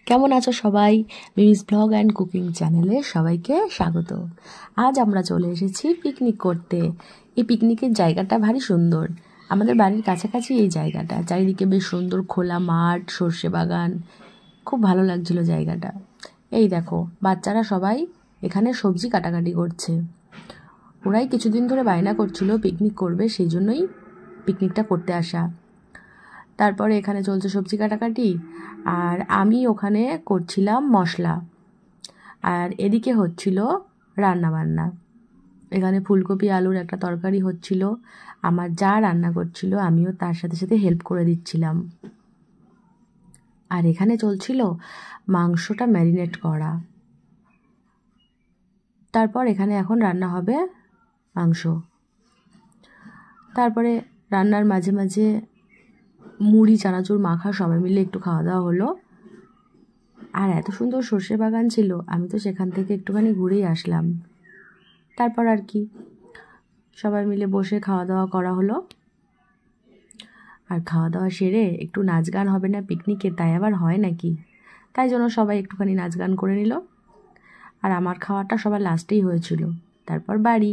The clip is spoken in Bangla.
কেমন আছো সবাই? মিমিস ব্লগ অ্যান্ড কুকিং চ্যানেলে সবাইকে স্বাগত। আজ আমরা চলে এসেছি পিকনিক করতে। এই পিকনিকের জায়গাটা ভারী সুন্দর। আমাদের বাড়ির কাছাকাছি এই জায়গাটা, চারিদিকে বেশ সুন্দর খোলা মাঠ, সর্ষে বাগান, খুব ভালো লাগছিল জায়গাটা। এই দেখো, বাচ্চারা সবাই এখানে সবজি কাটাকাটি করছে। ওরাই কিছুদিন ধরে বায়না করছিল পিকনিক করবে, সেই জন্যই পিকনিকটা করতে আসা। তারপরে এখানে চলছে সবজি কাটাকাটি, আর আমি ওখানে করছিলাম মশলা, আর এদিকে হচ্ছিল রান্না বান্না। এখানে ফুলকপি আলুর একটা তরকারি হচ্ছিল, আমার যা রান্না করছিল আমিও তার সাথে সাথে হেল্প করে দিচ্ছিলাম। আর এখানে চলছিল মাংসটা ম্যারিনেট করা। তারপর এখানে এখন রান্না হবে মাংস। তারপরে রান্নার মাঝে মাঝে মুড়ি চানাচুর মাখা সবাই মিলে একটু খাওয়া দাওয়া হলো। আর এত সুন্দর সর্ষে বাগান ছিল, আমি তো সেখান থেকে একটুখানি ঘুরেই আসলাম। তারপর আর কি, সবাই মিলে বসে খাওয়া দাওয়া করা হলো। আর খাওয়া দাওয়া সেরে একটু নাচ গান হবে না পিকনিকে, তাই আবার হয় নাকি? তাই জন্য সবাই একটুখানি নাচ গান করে নিল। আর আমার খাওয়াটা সবার লাস্টেই হয়েছিল। তারপর বাড়ি।